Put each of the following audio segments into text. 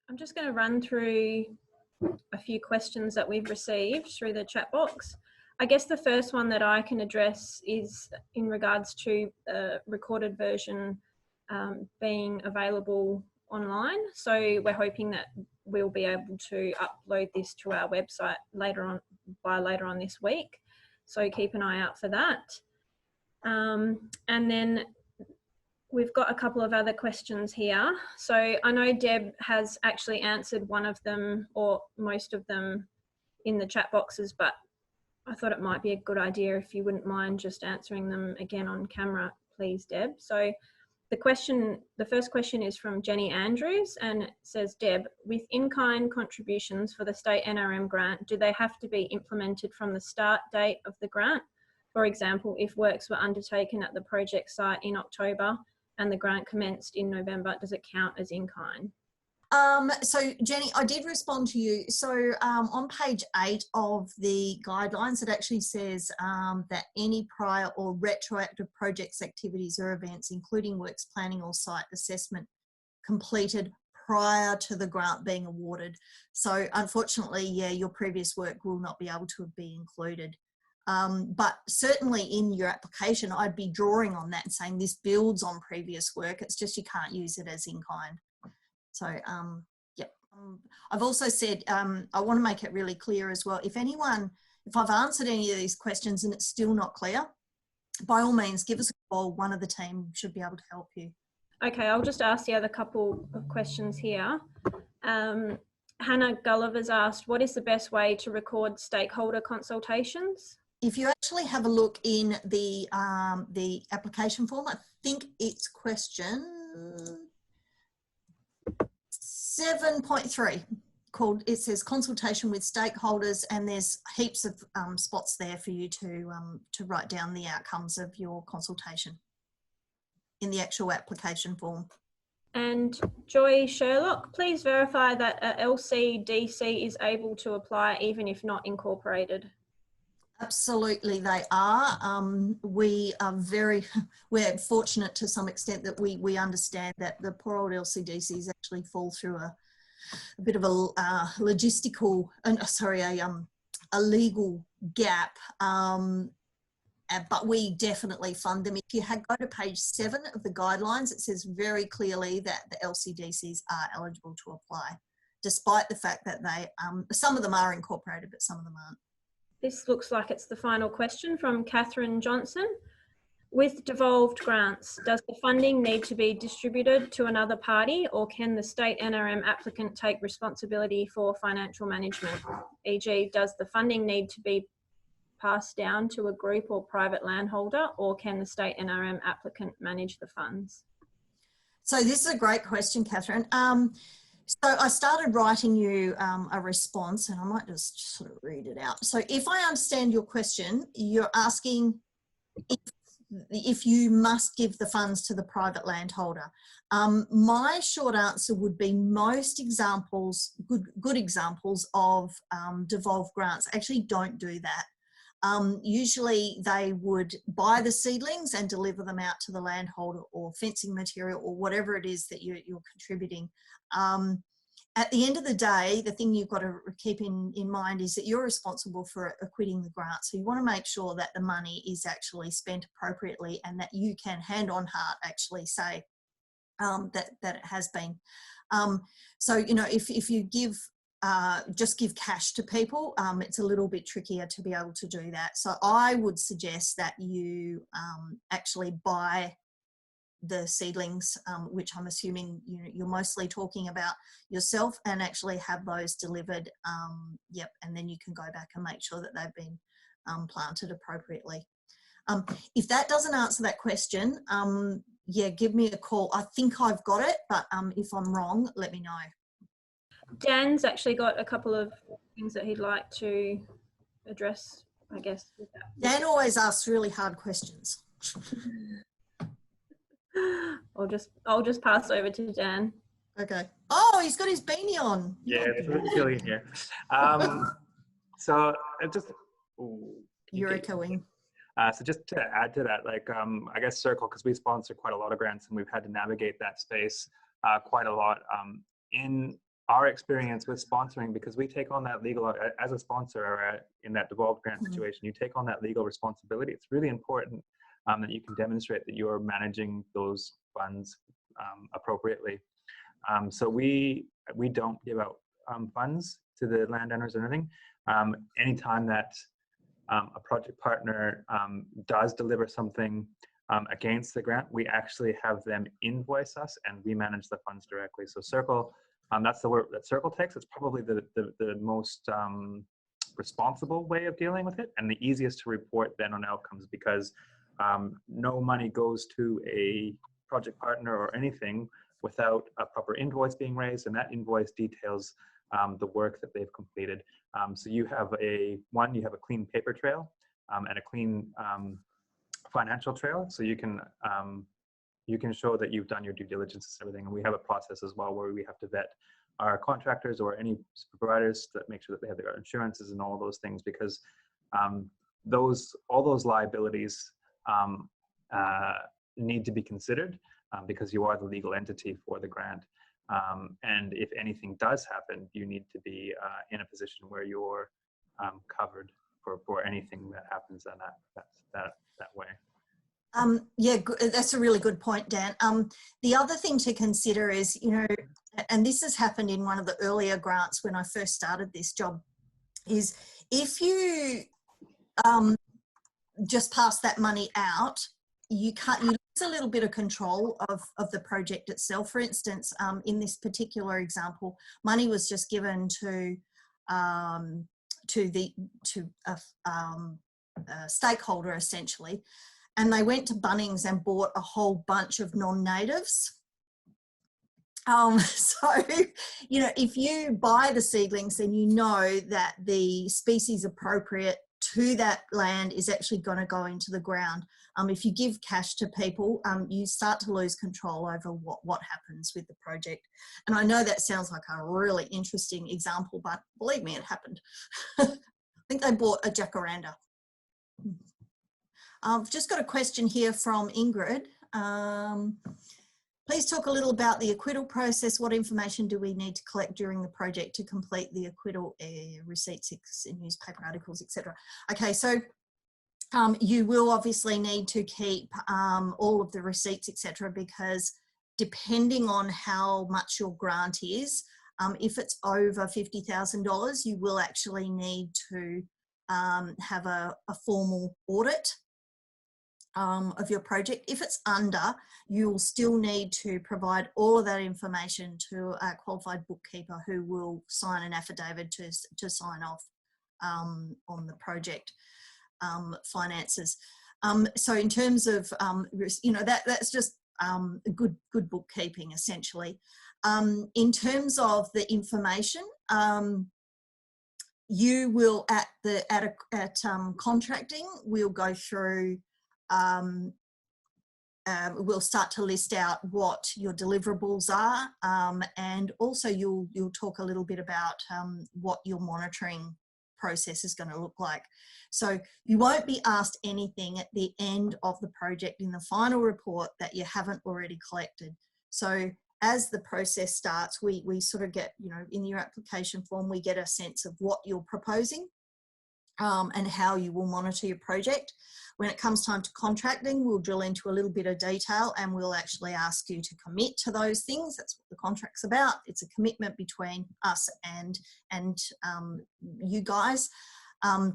I'm just going to run through a few questions that we've received through the chat box. I guess the first one that I can address is in regards to the recorded version being available online. So we're hoping that we'll be able to upload this to our website later on this week. So keep an eye out for that. And then we've got a couple of other questions here. So I know Deb has actually answered one of them or most of them in the chat boxes, but I thought it might be a good idea if you wouldn't mind just answering them again on camera, please, Deb. So the first question is from Jenny Andrews, and it says, Deb, with in-kind contributions for the state NRM grant, do they have to be implemented from the start date of the grant? For example, if works were undertaken at the project site in October and the grant commenced in November, does it count as in-kind? So Jenny, I did respond to you. So on page 8 of the guidelines, it actually says that any prior or retroactive projects, activities or events, including works planning or site assessment, completed prior to the grant being awarded. So unfortunately, yeah, your previous work will not be able to be included. But certainly in your application, I'd be drawing on that and saying this builds on previous work. It's just you can't use it as in-kind. So, yep. I've also said, I want to make it really clear as well. If I've answered any of these questions and it's still not clear, by all means, give us a call. One of the team should be able to help you. Okay, I'll just ask the other couple of questions here. Hannah Gulliver's asked, what is the best way to record stakeholder consultations? If you actually have a look in the application form, I think it's question 7.3 called, it says consultation with stakeholders, and there's heaps of spots there for you to write down the outcomes of your consultation in the actual application form. And Joy Sherlock, please verify that a LCDC is able to apply even if not incorporated. Absolutely, they are. We're fortunate to some extent that we understand that the poor old LCDCs actually fall through a bit of a logistical, a legal gap. But we definitely fund them. If you go to page 7 of the guidelines, it says very clearly that the LCDCs are eligible to apply, despite the fact that they, some of them are incorporated, but some of them aren't. This looks like it's the final question from Catherine Johnson. With devolved grants, does the funding need to be distributed to another party, or can the state NRM applicant take responsibility for financial management? E.g., does the funding need to be passed down to a group or private landholder, or can the state NRM applicant manage the funds? So this is a great question, Catherine. So I started writing you a response, and I might just sort of read it out. So if I understand your question, you're asking if you must give the funds to the private landholder. My short answer would be most examples, good examples of devolved grants actually don't do that. Usually they would buy the seedlings and deliver them out to the landholder or fencing material or whatever it is that you're contributing. At the end of the day, the thing you've got to keep in mind is that you're responsible for acquitting the grant. So you want to make sure that the money is actually spent appropriately and that you can hand on heart actually say that it has been. So, you know, if you give just give cash to people, it's a little bit trickier to be able to do that. So I would suggest that you actually buy the seedlings, which I'm assuming you're mostly talking about yourself, and actually have those delivered. Yep, and then you can go back and make sure that they've been planted appropriately. If that doesn't answer that question, yeah, give me a call. I think I've got it, but if I'm wrong, let me know. Dan's actually got a couple of things that he'd like to address, I guess. With that. Dan always asks really hard questions. I'll just pass over to Dan. Okay. Oh, he's got his beanie on. Yeah, it's a bit chilly here. So it just... You're echoing. So just to add to that, like, I guess Circle, because we sponsor quite a lot of grants and we've had to navigate that space quite a lot. In our experience with sponsoring, because we take on that legal, as a sponsor or in that devolved grant Mhm. situation, you take on that legal responsibility. It's really important that you can demonstrate that you're managing those funds appropriately. So we don't give out funds to the landowners or anything. Anytime that a project partner does deliver something against the grant, we actually have them invoice us and we manage the funds directly. So Circle, that's the work that Circle takes. It's probably the most responsible way of dealing with it and the easiest to report then on outcomes, because no money goes to a project partner or anything without a proper invoice being raised, and that invoice details the work that they've completed. So you have you have a clean paper trail and a clean financial trail, so you can show that you've done your due diligence and everything. And we have a process as well where we have to vet our contractors or any providers that make sure that they have their insurances and all of those things, because all those liabilities need to be considered because you are the legal entity for the grant. And if anything does happen, you need to be in a position where you're covered for anything that happens in that way. Yeah, that's a really good point, Dan. The other thing to consider is, and this has happened in one of the earlier grants when I first started this job, is if you just pass that money out, you lose a little bit of control of the project itself. For instance, in this particular example, money was just given to a stakeholder essentially, and they went to Bunnings and bought a whole bunch of non-natives. So, if you buy the seedlings, then you know that the species appropriate to that land is actually going to go into the ground. If you give cash to people, you start to lose control over what happens with the project. And I know that sounds like a really interesting example, but believe me, it happened. I think they bought a jacaranda. I've just got a question here from Ingrid. Please talk a little about the acquittal process. What information do we need to collect during the project to complete the acquittal, receipts, newspaper articles, etc.? Okay, so you will obviously need to keep all of the receipts, etc., because depending on how much your grant is, if it's over $50,000, you will actually need to have a formal audit of your project. If it's under, you'll still need to provide all of that information to a qualified bookkeeper who will sign an affidavit to sign off on the project finances. So in terms of, that's just good bookkeeping essentially. In terms of the information, you will at contracting, we'll go through. We'll start to list out what your deliverables are, and also you'll talk a little bit about what your monitoring process is going to look like. So you won't be asked anything at the end of the project in the final report that you haven't already collected. So as the process starts, we sort of get, in your application form, we get a sense of what you're proposing and how you will monitor your project. When it comes time to contracting, we'll drill into a little bit of detail and we'll actually ask you to commit to those things. That's what the contract's about. It's a commitment between us and you guys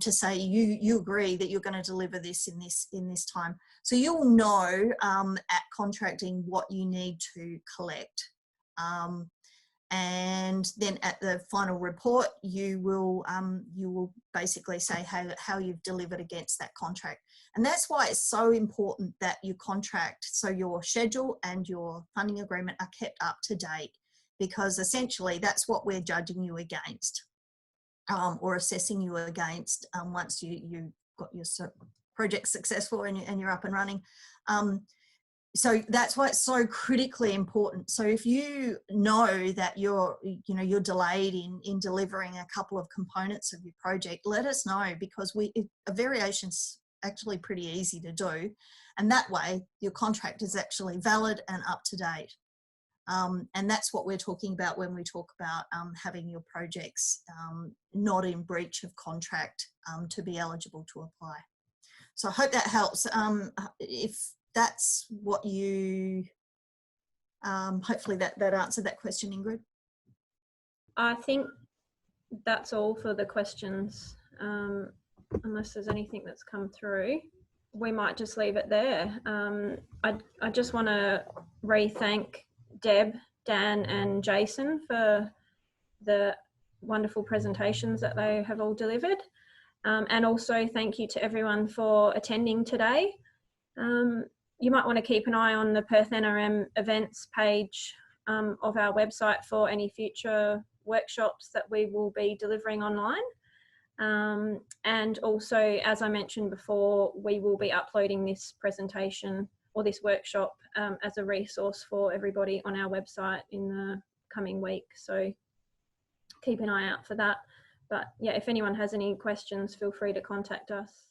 to say you agree that you're going to deliver this in this time. So you'll know at contracting what you need to collect. And then at the final report, you will basically say how you've delivered against that contract. And that's why it's so important that your contract, so your schedule and your funding agreement are kept up to date, because essentially that's what we're judging you against or assessing you against once you got your project successful and you're up and running. So that's why it's so critically important. So if you know that you're delayed in delivering a couple of components of your project, let us know, because a variation's actually pretty easy to do. And that way your contract is actually valid and up to date. And that's what we're talking about when we talk about having your projects not in breach of contract to be eligible to apply. So I hope that helps. If that's what you, hopefully that answered that question, Ingrid. I think that's all for the questions. Unless there's anything that's come through, we might just leave it there. I just want to re-thank Deb, Dan and Jason for the wonderful presentations that they have all delivered. And also thank you to everyone for attending today. You might want to keep an eye on the Perth NRM events page of our website for any future workshops that we will be delivering online. And also, as I mentioned before, we will be uploading this presentation or this workshop as a resource for everybody on our website in the coming week. So keep an eye out for that. But yeah, if anyone has any questions, feel free to contact us.